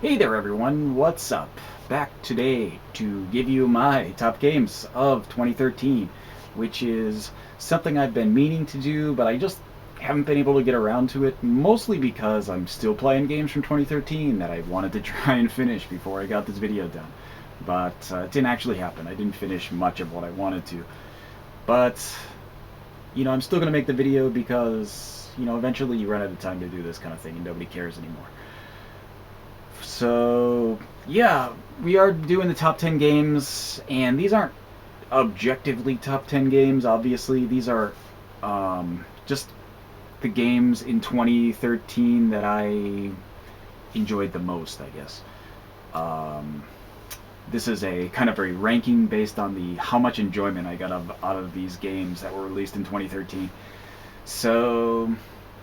Hey there everyone, what's up? Back today to give you my top games of 2013, which is something I've been meaning to do, but I just haven't been able to get around to it, mostly because I'm still playing games from 2013 that I wanted to try and finish before I got this video done. But it didn't actually happen. I didn't finish much of what I wanted to. But, I'm still going to make the video because, eventually you run out of time to do this kind of thing and nobody cares anymore. So, yeah, we are doing the top 10 games, and these aren't objectively top 10 games, obviously. These are just the games in 2013 that I enjoyed the most, I guess. Um, this is a kind of a ranking based on the how much enjoyment I got out of these games that were released in 2013. So,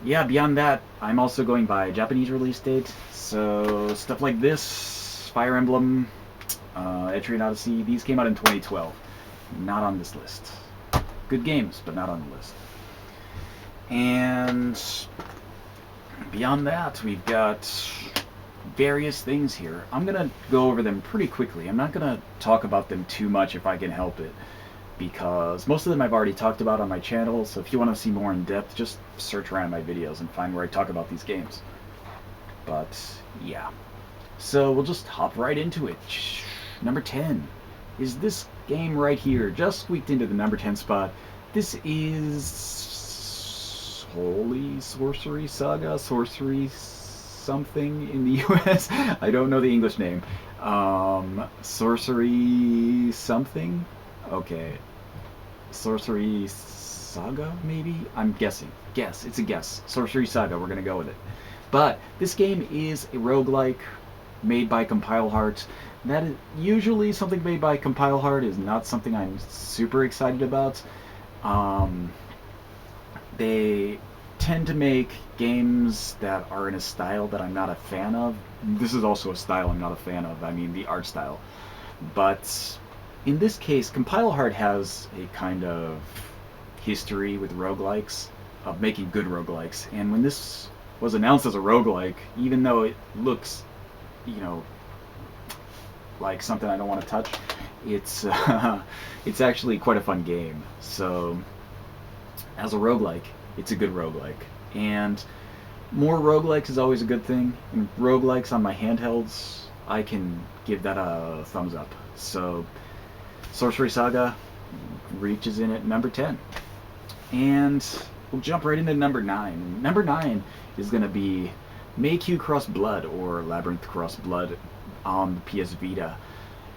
yeah, beyond that, I'm also going by Japanese release date. So, stuff like this, Fire Emblem, Etrian Odyssey, these came out in 2012. Not on this list. Good games, but not on the list. And beyond that, we've got various things here. I'm going to go over them pretty quickly. I'm not going to talk about them too much if I can help it, because most of them I've already talked about on my channel, so if you want to see more in depth, just search around my videos and find where I talk about these games. But, yeah. So we'll just hop right into it. Number 10 is this game right here, just squeaked into the number 10 spot. This is Holy Sorcery Saga, Sorcery something in the US. I don't know the English name. Sorcery something? Okay. Sorcery Saga, maybe? I'm guessing. Guess. It's a guess. Sorcery Saga, we're going to go with it. But this game is a roguelike made by Compile Heart. That is usually something made by Compile Heart is not something I'm super excited about. They tend to make games that are in a style that I'm not a fan of. This is also a style I'm not a fan of. I mean, the art style. But in this case, Compile Heart has a kind of history with roguelikes, of making good roguelikes. And when this was announced as a roguelike, even though it looks, like something I don't want to touch, it's it's actually quite a fun game. So, as a roguelike, it's a good roguelike. And more roguelikes is always a good thing. And roguelikes on my handhelds, I can give that a thumbs up. So, Sorcery Saga reaches in at number 10. And we'll jump right into number 9. Number 9 is going to be Mayq Cross Blood, or Labyrinth Cross Blood, on the PS Vita.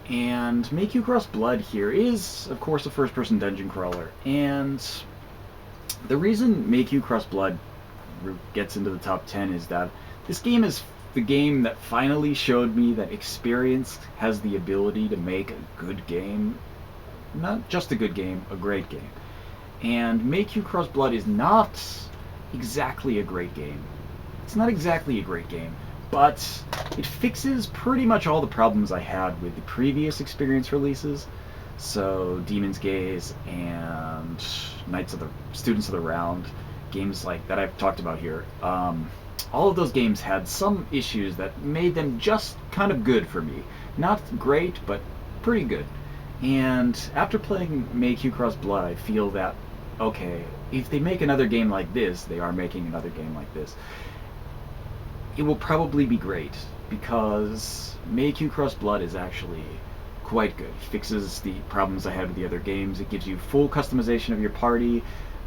And Mayq Cross Blood here is, of course, a first-person dungeon crawler. And the reason Mayq Cross Blood gets into the top 10 is that this game is the game that finally showed me that experience has the ability to make a good game. Not just a good game, a great game. And Mayq Cross Blood is not exactly a great game. It's not exactly a great game, but it fixes pretty much all the problems I had with the previous experience releases. So Demon's Gaze and Students of the Round, games like that I've talked about here. All of those games had some issues that made them just kind of good for me. Not great, but pretty good. And after playing Mayq Cross Blood, I feel that, okay, if they make another game like this, they are making another game like this, it will probably be great, because Mayq Cross Blood is actually quite good. It fixes the problems I had with the other games. It gives you full customization of your party,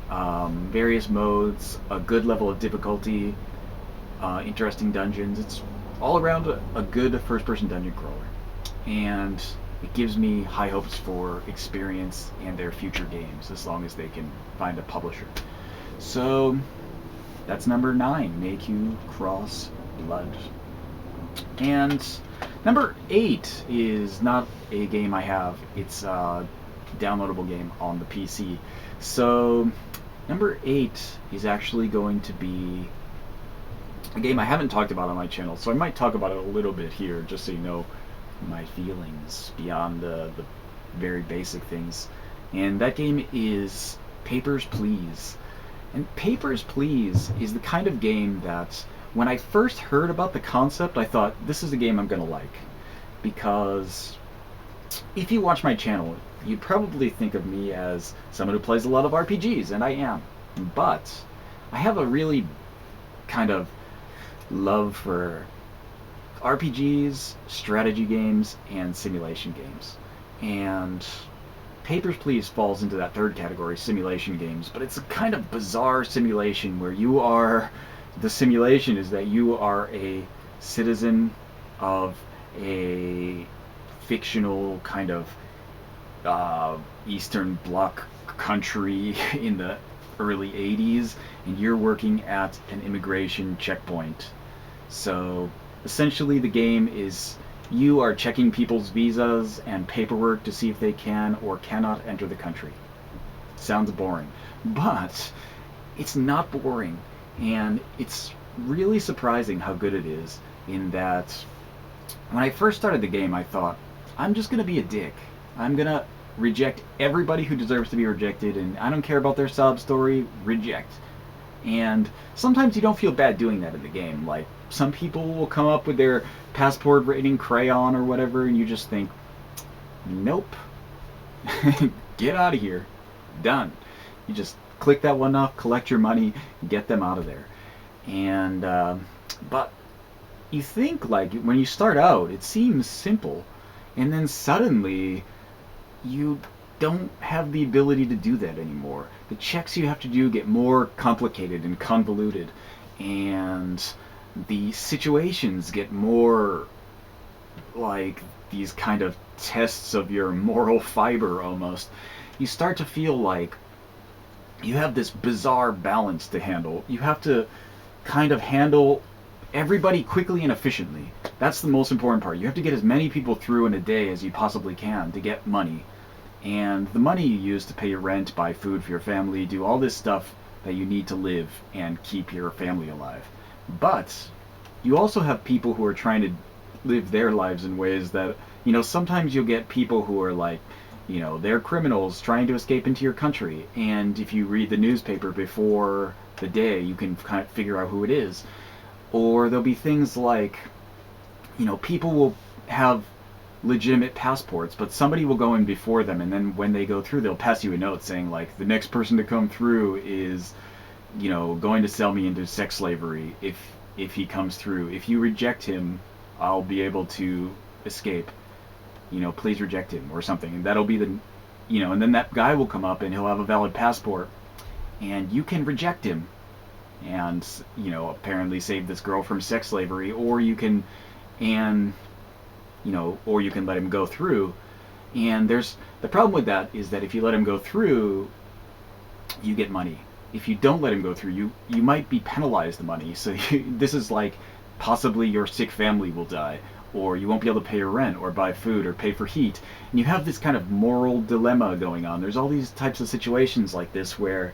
various modes, a good level of difficulty, interesting dungeons. It's all around a good first-person dungeon crawler. And it gives me high hopes for Experience and their future games, as long as they can find a publisher. So, that's number 9, Mayq Cross Blood. And number 8 is not a game I have. It's a downloadable game on the PC. So, number 8 is actually going to be a game I haven't talked about on my channel, so I might talk about it a little bit here, just so you know my feelings beyond the very basic things. And that game is Papers, Please. And Papers, Please is the kind of game that when I first heard about the concept, I thought this is a game I'm gonna like, because if you watch my channel, you'd probably think of me as someone who plays a lot of RPGs, and I am. But I have a really kind of love for RPGs, strategy games, and simulation games. And Papers, Please falls into that third category, simulation games, but it's a kind of bizarre simulation where the simulation is that you are a citizen of a fictional kind of Eastern Bloc country in the early 80s, and you're working at an immigration checkpoint. So essentially, the game is you are checking people's visas and paperwork to see if they can or cannot enter the country. Sounds boring, but it's not boring, and it's really surprising how good it is. In that, when I first started the game, I thought, I'm just gonna be a dick. I'm gonna reject everybody who deserves to be rejected, and I don't care about their sob story. Reject. And sometimes you don't feel bad doing that in the game. Like, some people will come up with their passport written in crayon or whatever, and you just think, nope. Get out of here. Done. You just click that one off, collect your money, get them out of there. And, but you think, like, when you start out, it seems simple, and then suddenly you don't have the ability to do that anymore. The checks you have to do get more complicated and convoluted, and the situations get more like these kind of tests of your moral fiber almost. You start to feel like you have this bizarre balance to handle. You have to kind of handle everybody quickly and efficiently. That's the most important part. You have to get as many people through in a day as you possibly can to get money. And the money you use to pay your rent, buy food for your family, do all this stuff that you need to live and keep your family alive. But you also have people who are trying to live their lives in ways that, sometimes you'll get people who are like, they're criminals trying to escape into your country. And if you read the newspaper before the day, you can kind of figure out who it is. Or there'll be things like, people will have legitimate passports, but somebody will go in before them, and then when they go through, they'll pass you a note saying, like, the next person to come through is, going to sell me into sex slavery if he comes through. If you reject him, I'll be able to escape. Please reject him, or something. And that'll be and then that guy will come up and he'll have a valid passport, and you can reject him and, apparently save this girl from sex slavery, or you can let him go through. And the problem with that is that if you let him go through, you get money. If you don't let him go through, you might be penalized the money. So this is like, possibly your sick family will die, or you won't be able to pay your rent, or buy food, or pay for heat. And you have this kind of moral dilemma going on. There's all these types of situations like this where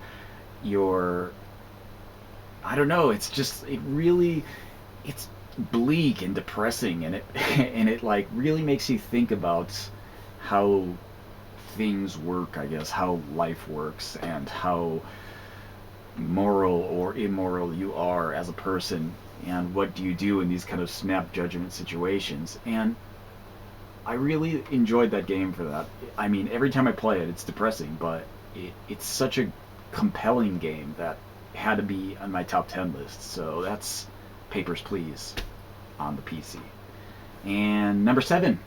I don't know, it's bleak and depressing, and it like really makes you think about how things work, I guess, how life works, and how moral or immoral you are as a person, and what do you do in these kind of snap judgment situations. And I really enjoyed that game for that. I mean, every time I play it, it's depressing, but it's such a compelling game that had to be on my top 10 list. So that's Papers, Please on the PC. And number 7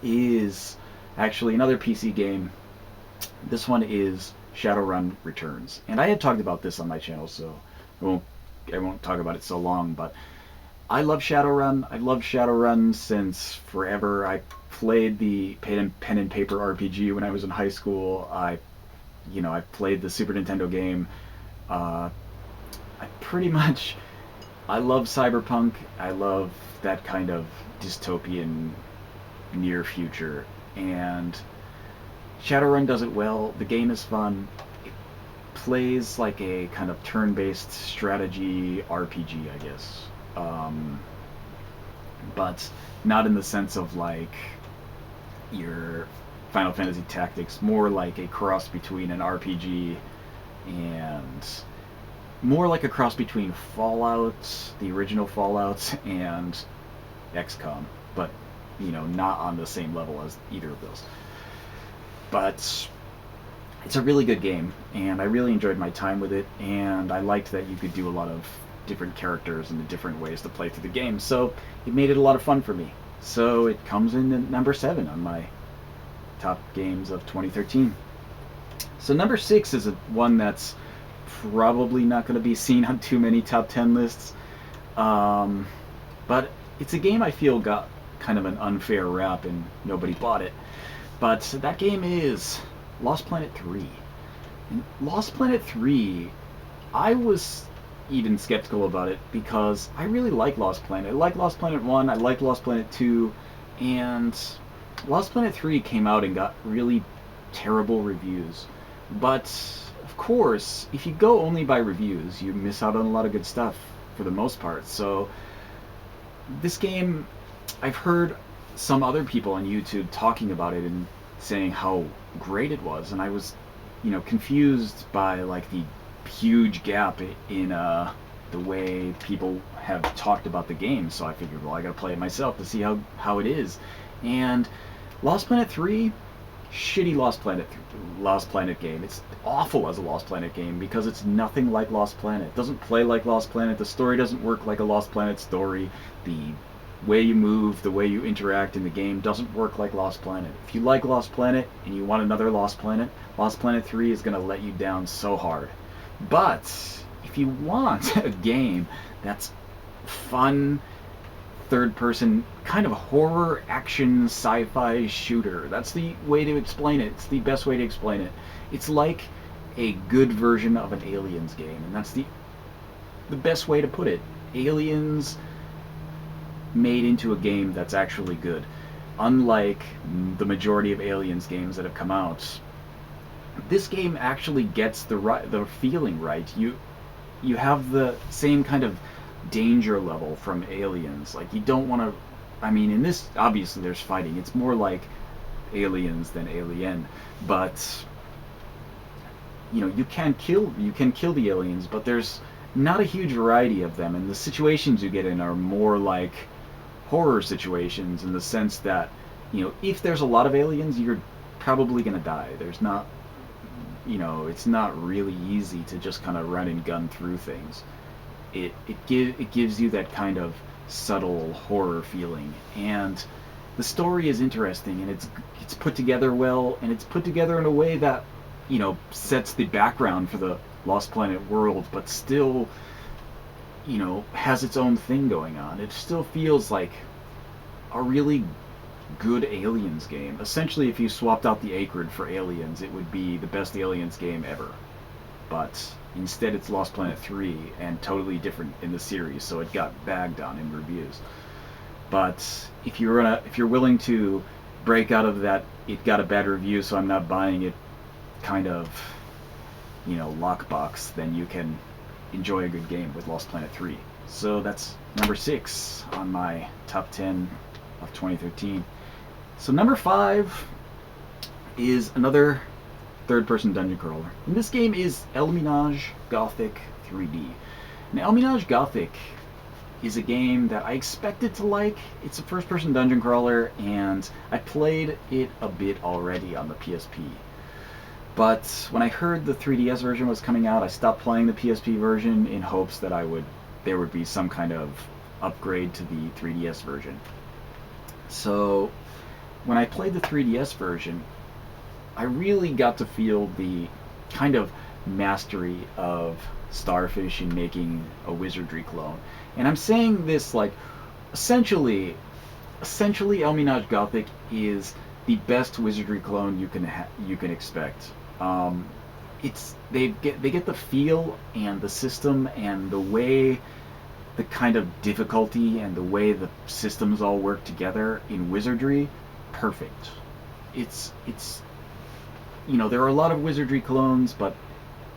is actually another PC game. This one is Shadowrun Returns. And I had talked about this on my channel, so I won't talk about it so long, but I love Shadowrun. I've loved Shadowrun since forever. I played the pen and paper RPG when I was in high school. I played the Super Nintendo game. I love cyberpunk. I love that kind of dystopian near future, and Shadowrun does it well. The game is fun. It plays like a kind of turn-based strategy RPG, I guess, but not in the sense of like your Final Fantasy Tactics, more like a cross between an RPG and more like a cross between Fallout, the original Fallout, and XCOM, but not on the same level as either of those. But it's a really good game, and I really enjoyed my time with it, and I liked that you could do a lot of different characters and the different ways to play through the game, so it made it a lot of fun for me. So it comes in at number 7 on my top games of 2013. So number 6 is one that's probably not going to be seen on too many top 10 lists, but it's a game I feel got kind of an unfair rap and nobody bought it. But that game is Lost Planet 3. And Lost Planet 3, I was even skeptical about it because I really like Lost Planet. I like Lost Planet 1, I like Lost Planet 2, and Lost Planet 3 came out and got really terrible reviews. But, of course, if you go only by reviews, you miss out on a lot of good stuff for the most part. So, this game, I've heard some other people on YouTube talking about it and saying how great it was, and I was, confused by like the huge gap in the way people have talked about the game. So I figured, well, I gotta play it myself to see how it is. And Lost Planet 3, shitty Lost Planet game. It's awful as a Lost Planet game because it's nothing like Lost Planet. It doesn't play like Lost Planet. The story doesn't work like a Lost Planet story. The way you move, the way you interact in the game doesn't work like Lost Planet. If you like Lost Planet and you want another Lost Planet 3 is going to let you down so hard. But if you want a game that's fun, third-person, kind of horror, action, sci-fi shooter, that's the way to explain it. It's the best way to explain it. It's like a good version of an Aliens game, and that's the best way to put it. Aliens made into a game that's actually good. Unlike the majority of Aliens games that have come out, this game actually gets the feeling right. You have the same kind of danger level from Aliens. Like, you don't want to... I mean, in this, obviously there's fighting. It's more like Aliens than Alien. But, you can kill the aliens, but there's not a huge variety of them, and the situations you get in are more like horror situations in the sense that, if there's a lot of aliens, you're probably going to die. There's not, it's not really easy to just kind of run and gun through things. It gives you that kind of subtle horror feeling, and the story is interesting, and it's put together well, and it's put together in a way that, sets the background for the Lost Planet world, but still, has its own thing going on. It still feels like a really good Aliens game. Essentially, if you swapped out the Acrid for Aliens, it would be the best Aliens game ever. But instead, it's Lost Planet 3 and totally different in the series, so it got bagged on in reviews. But if you're willing to break out of that, it got a bad review, so I'm not buying it kind of, lockbox, then you can enjoy a good game with Lost Planet 3. So that's number 6 on my top 10 of 2013. So number 5 is another third-person dungeon crawler. And this game is El-Menage Gothic 3D. Now, El-Menage Gothic is a game that I expected to like. It's a first-person dungeon crawler, and I played it a bit already on the PSP. But when I heard the 3DS version was coming out, I stopped playing the PSP version in hopes that there would be some kind of upgrade to the 3DS version. So when I played the 3DS version, I really got to feel the kind of mastery of Starfish in making a wizardry clone. And I'm saying this like, essentially El-Menage Gothic is the best wizardry clone you can expect. They get the feel and the system and the way, the kind of difficulty and the way the systems all work together in wizardry, perfect. It's there are a lot of wizardry clones, but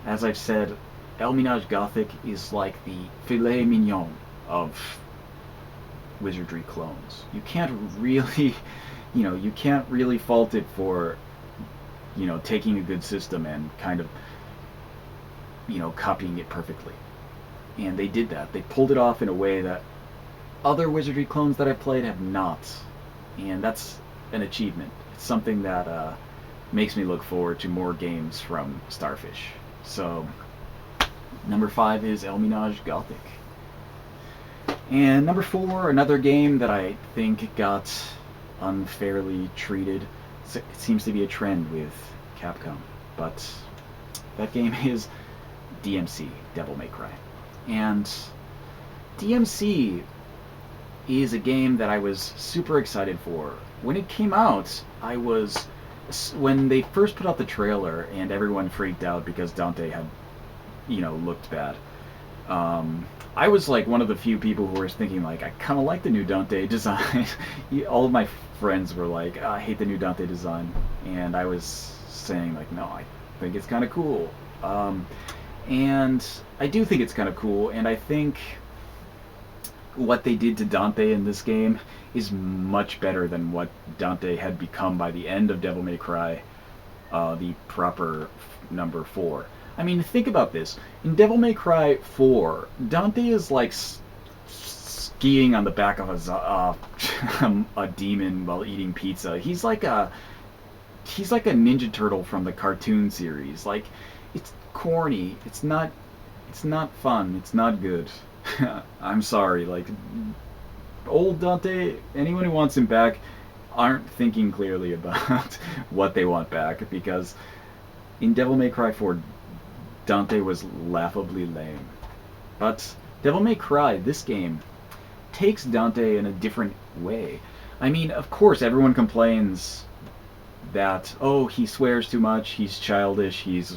as I've said, El-Menage Gothic is like the filet mignon of wizardry clones. You can't really fault it for taking a good system and kind of copying it perfectly. And they did that. They pulled it off in a way that other Wizardry clones that I've played have not. And that's an achievement. It's something that makes me look forward to more games from Starfish. So, number 5 is El-Minaj Gothic. And number 4, another game that I think got unfairly treated. It seems to be a trend with Capcom. But that game is DMC, Devil May Cry. And DMC is a game that I was super excited for. When it came out, when they first put out the trailer and everyone freaked out because Dante had, looked bad. I was like one of the few people who were thinking like, I kind of like the new Dante design. All of my friends were like, I hate the new Dante design. And I was saying like, no, I think it's kind of cool. And I do think it's kind of cool, and I think what they did to Dante in this game is much better than what Dante had become by the end of Devil May Cry, the proper number 4. I mean, think about this. In Devil May Cry 4, Dante is like skiing on the back of a demon while eating pizza. He's like a Ninja Turtle from the cartoon series. Like, it's corny. It's not fun. It's not good. I'm sorry. Like, old Dante, anyone who wants him back aren't thinking clearly about what they want back, because in Devil May Cry 4, Dante was laughably lame. But Devil May Cry, this game, takes Dante in a different way. I mean, of course, everyone complains that, oh, he swears too much, he's childish, he's,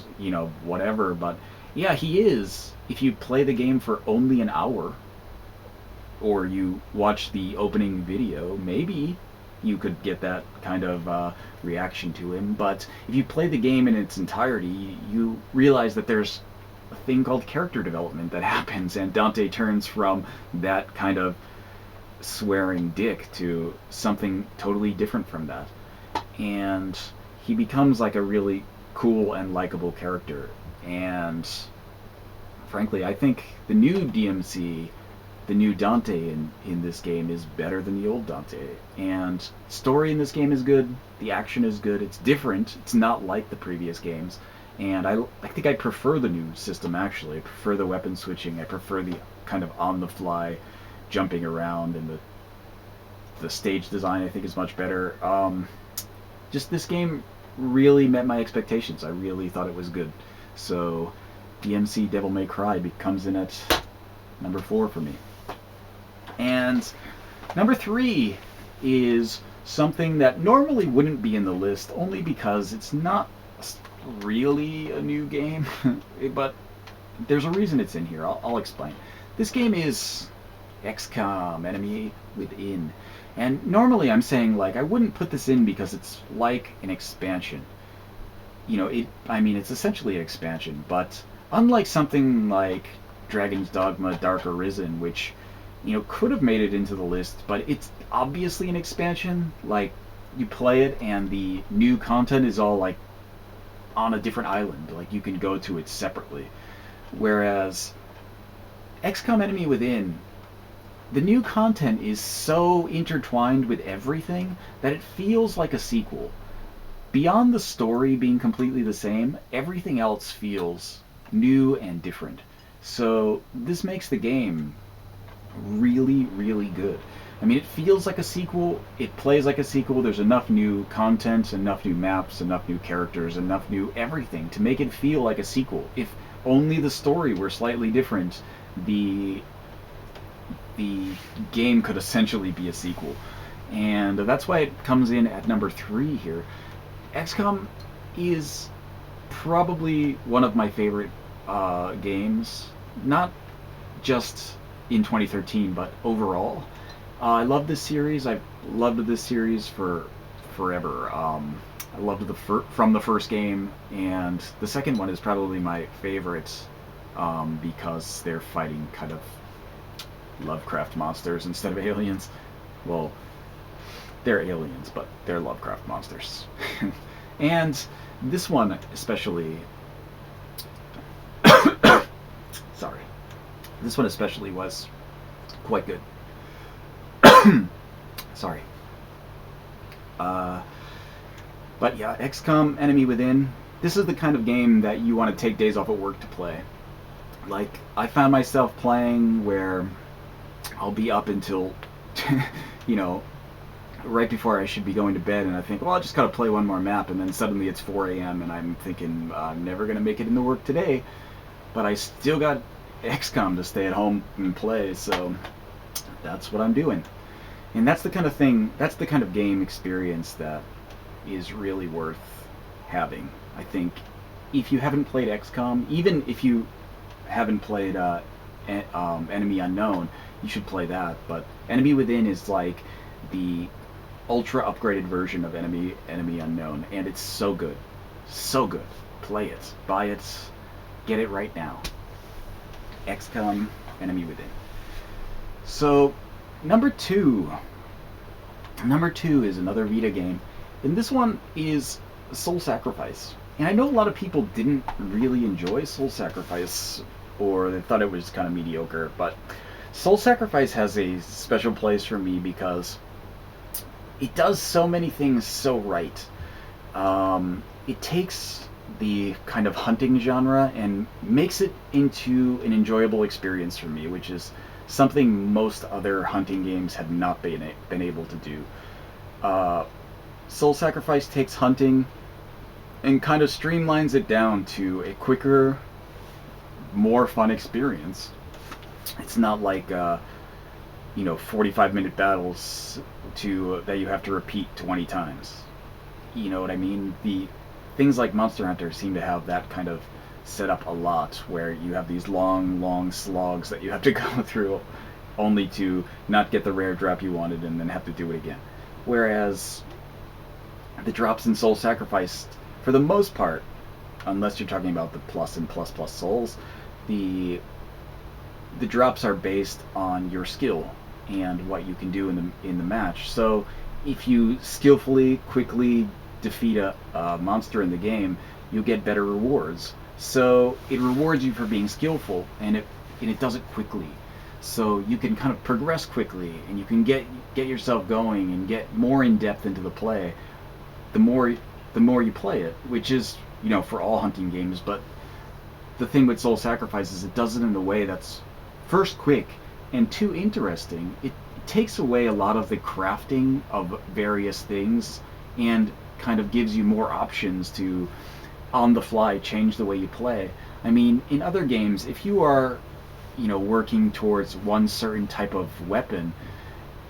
whatever, but yeah, he is. If you play the game for only an hour, or you watch the opening video, maybe you could get that kind of reaction to him, but if you play the game in its entirety, you realize that there's a thing called character development that happens, and Dante turns from that kind of swearing dick to something totally different from that. And he becomes like a really cool and likable character. And frankly, I think the new DMC, the new Dante in this game, is better than the old Dante. And story in this game is good, the action is good, it's different, it's not like the previous games. And I think I prefer the new system, actually. I prefer the weapon switching, I prefer the kind of on-the-fly jumping around, and the stage design I think is much better. Just this game really met my expectations. I really thought it was good. So DMC Devil May Cry comes in at number 4 for me. And number 3 is something that normally wouldn't be in the list, only because it's not really a new game, but there's a reason it's in here. I'll explain. This game is XCOM Enemy Within. And normally I'm saying, like, I wouldn't put this in because it's like an expansion. It's essentially an expansion, but unlike something like Dragon's Dogma Dark Arisen, which, could have made it into the list, but it's obviously an expansion. Like, you play it and the new content is all, like, on a different island. Like, you can go to it separately. Whereas XCOM Enemy Within, the new content is so intertwined with everything that it feels like a sequel. Beyond the story being completely the same, everything else feels new and different. So this makes the game really, really good. I mean, it feels like a sequel, it plays like a sequel, there's enough new content, enough new maps, enough new characters, enough new everything to make it feel like a sequel. If only the story were slightly different, the game could essentially be a sequel. And that's why it comes in at number 3 here. XCOM is probably one of my favorite games, not just in 2013, but overall. I love this series. I've loved this series for forever. I loved from the first game, and the second one is probably my favorite because they're fighting kind of Lovecraft monsters instead of aliens. Well, they're aliens, but they're Lovecraft monsters. And this one especially sorry. This one especially was quite good. Sorry. Uh, but yeah, XCOM Enemy Within. This is the kind of game that you want to take days off at work to play. Like, I found myself playing where I'll be up until, you know, right before I should be going to bed, and I think, well, I just gotta play one more map, and then suddenly it's 4 a.m. and I'm thinking, I'm never gonna make it into work today, but I still got XCOM to stay at home and play, so that's what I'm doing. And that's the kind of thing, that's the kind of game experience that is really worth having. I think if you haven't played XCOM, even if you haven't played Enemy Unknown, you should play that. But Enemy Within is like the ultra upgraded version of Enemy Unknown, and it's so good, so good. Play it, buy it, get it right now. XCOM Enemy Within. So number two is another Vita game, and this one is Soul Sacrifice. And I know a lot of people didn't really enjoy Soul Sacrifice, or they thought it was kind of mediocre, but Soul Sacrifice has a special place for me because it does so many things so right. It takes the kind of hunting genre and makes it into an enjoyable experience for me, which is something most other hunting games have not been able to do. Soul Sacrifice takes hunting and kind of streamlines it down to a quicker, more fun experience. It's not like 45-minute battles that you have to repeat 20 times. You know what I mean? The things like Monster Hunter seem to have that kind of set up a lot, where you have these long slogs that you have to go through only to not get the rare drop you wanted and then have to do it again. Whereas the drops in Soul Sacrifice, for the most part, unless you're talking about the plus and plus souls, the drops are based on your skill and what you can do in the match. So if you skillfully, quickly defeat a monster in the game, you get better rewards. So it rewards you for being skillful, and it does it quickly. So you can kind of progress quickly, and you can get yourself going and get more in depth into the play. The more you play it, which is for all hunting games. But the thing with Soul Sacrifice is it does it in a way that's first quick and two interesting. It takes away a lot of the crafting of various things and kind of gives you more options to on the fly change the way you play. I mean, in other games, if you are working towards one certain type of weapon,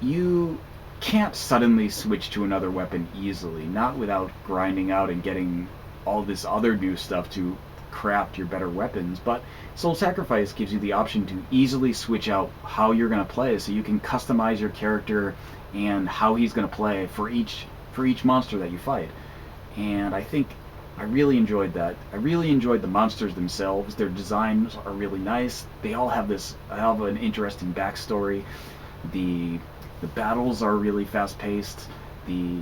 you can't suddenly switch to another weapon easily, not without grinding out and getting all this other new stuff to craft your better weapons. But Soul Sacrifice gives you the option to easily switch out how you're going to play, so you can customize your character and how he's going to play for each monster that you fight. And I think I really enjoyed that. I really enjoyed the monsters themselves. Their designs are really nice. They all have an interesting backstory. The battles are really fast-paced. The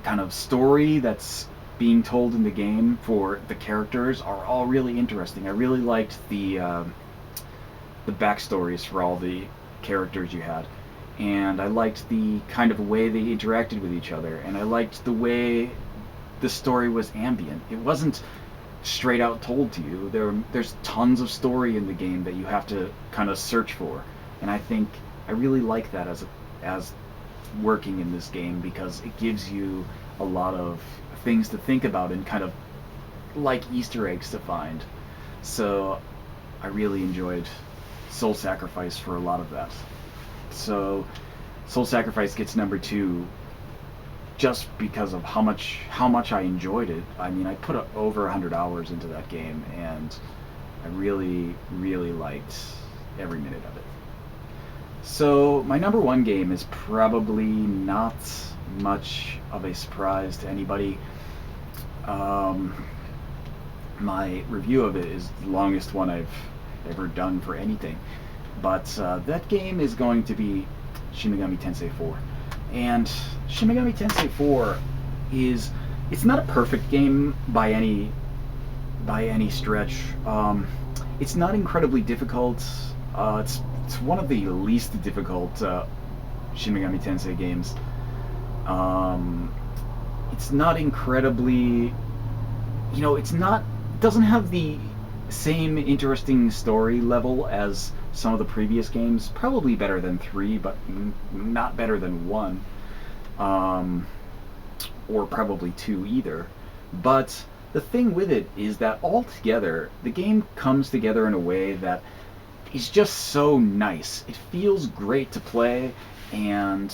kind of story that's being told in the game for the characters are all really interesting. I really liked the backstories for all the characters you had, and I liked the kind of way they interacted with each other, and I liked the way the story was ambient. It wasn't straight out told to you. There's tons of story in the game that you have to kind of search for, and I think I really like that as working in this game, because it gives you a lot of things to think about and kind of like Easter eggs to find. So I really enjoyed Soul Sacrifice for a lot of that. So Soul Sacrifice gets number 2 just because of how much I enjoyed it. I mean, I put over 100 hours into that game, and I really liked every minute of it. So my number 1 game is probably not much of a surprise to anybody. My review of it is the longest one I've ever done for anything, but that game is going to be Shin Megami Tensei 4. And Shin Megami Tensei 4 it's not a perfect game by any stretch. it's not incredibly difficult. It's one of the least difficult Shin Megami Tensei games. Um, it's not incredibly, it's not, doesn't have the same interesting story level as some of the previous games. Probably better than 3, but not better than 1. Um, or probably 2 either. But the thing with it is that altogether, the game comes together in a way that is just so nice. It feels great to play, and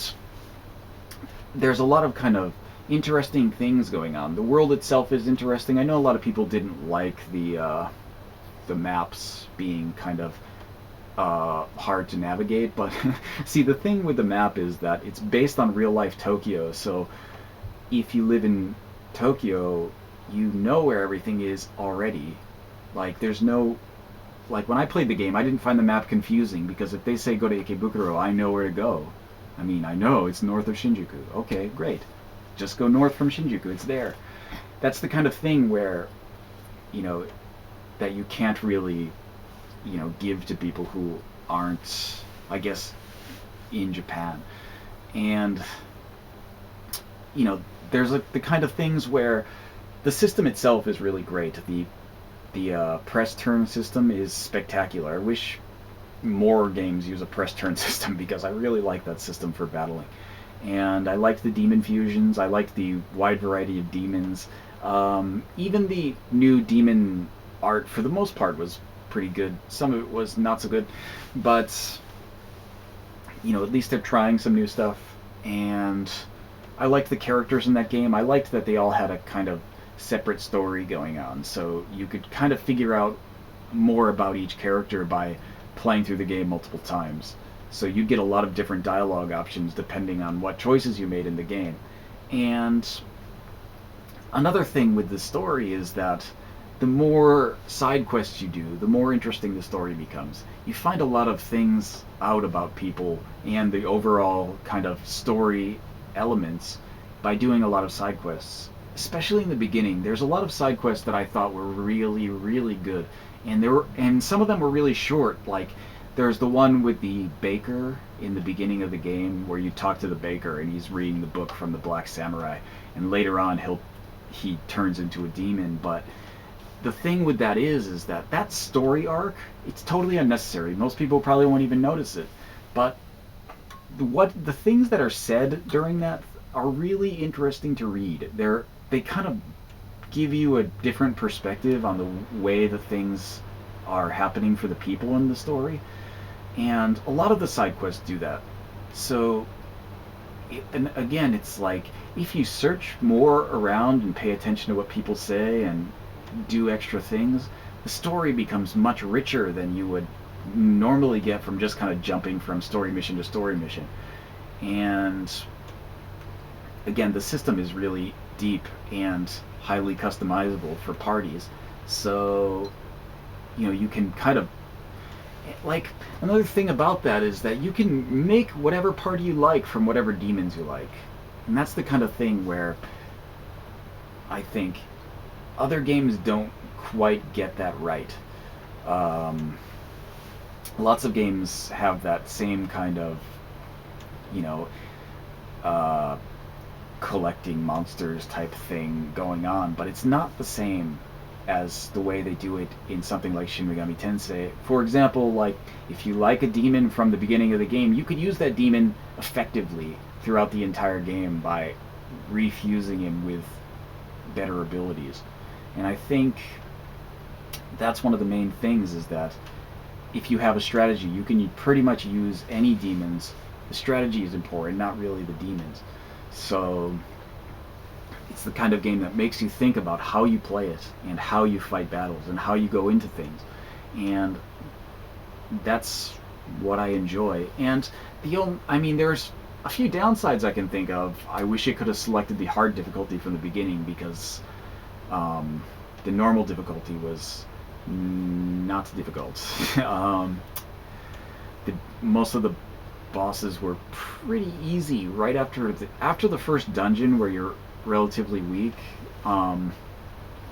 there's a lot of kind of interesting things going on. The world itself is interesting. I know a lot of people didn't like the maps being kind of hard to navigate, but see, the thing with the map is that it's based on real life Tokyo, so if you live in Tokyo, you know where everything is already. Like, there's no, like, when I played the game, I didn't find the map confusing, because if they say go to Ikebukuro, I know where to go. I mean, I know it's north of Shinjuku. Okay, great. Just go north from Shinjuku, it's there. That's the kind of thing where, that you can't really, give to people who aren't, I guess, in Japan. And, there's like the kind of things where the system itself is really great. The press turn system is spectacular. I wish more games use a press turn system, because I really like that system for battling. And I liked the demon fusions. I liked the wide variety of demons. Even the new demon art, for the most part, was pretty good. Some of it was not so good, but at least they're trying some new stuff. And I liked the characters in that game. I liked that they all had a kind of separate story going on, so you could kind of figure out more about each character by playing through the game multiple times. So you'd get a lot of different dialogue options depending on what choices you made in the game. And another thing with the story is that the more side quests you do, the more interesting the story becomes. You find a lot of things out about people and the overall kind of story elements by doing a lot of side quests. Especially in the beginning, there's a lot of side quests that I thought were really, really good, and some of them were really short. Like, there's the one with the baker in the beginning of the game where you talk to the baker and he's reading the book from the Black Samurai, and later on he turns into a demon. But the thing with that is that story arc, it's totally unnecessary. Most people probably won't even notice it, but the things that are said during that are really interesting to read. They kind of give you a different perspective on the way the things are happening for the people in the story, and a lot of the side quests do that. So, and again, it's like, if you search more around and pay attention to what people say and do extra things, the story becomes much richer than you would normally get from just kind of jumping from story mission to story mission. And again, the system is really deep and highly customizable for parties. So, you can kind of, like, another thing about that is that you can make whatever party you like from whatever demons you like. And that's the kind of thing where I think other games don't quite get that right. Lots of games have that same kind of, collecting monsters type thing going on, but it's not the same as the way they do it in something like Shin Megami Tensei. For example, like, if you like a demon from the beginning of the game, you could use that demon effectively throughout the entire game by refusing him with better abilities. And I think that's one of the main things, is that if you have a strategy, you can pretty much use any demons. The strategy is important, not really the demons. So it's the kind of game that makes you think about how you play it and how you fight battles and how you go into things. And that's what I enjoy. And there's a few downsides I can think of. I wish it could have selected the hard difficulty from the beginning, because the normal difficulty was not difficult. Most of the bosses were pretty easy right after the first dungeon, where you're relatively weak.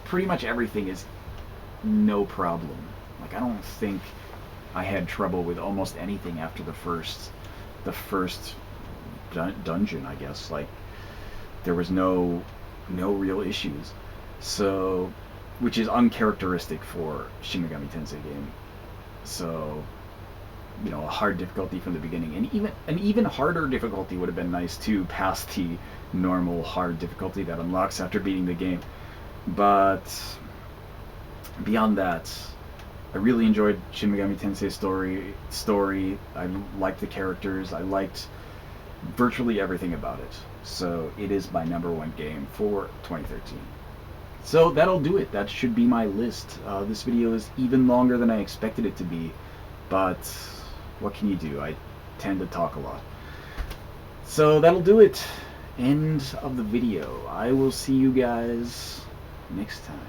Pretty much everything is no problem. Like, I don't think I had trouble with almost anything after the first dungeon, I guess. Like, there was no real issues. So, which is uncharacteristic for Shin Megami Tensei game. So, a hard difficulty from the beginning, and even an even harder difficulty would have been nice too, past the normal hard difficulty that unlocks after beating the game. But beyond that, I really enjoyed Shin Megami Tensei story. I liked the characters. I liked virtually everything about it. So it is my number one game for 2013. So that'll do it. That should be my list. This video is even longer than I expected it to be, but what can you do? I tend to talk a lot. So that'll do it. End of the video. I will see you guys next time.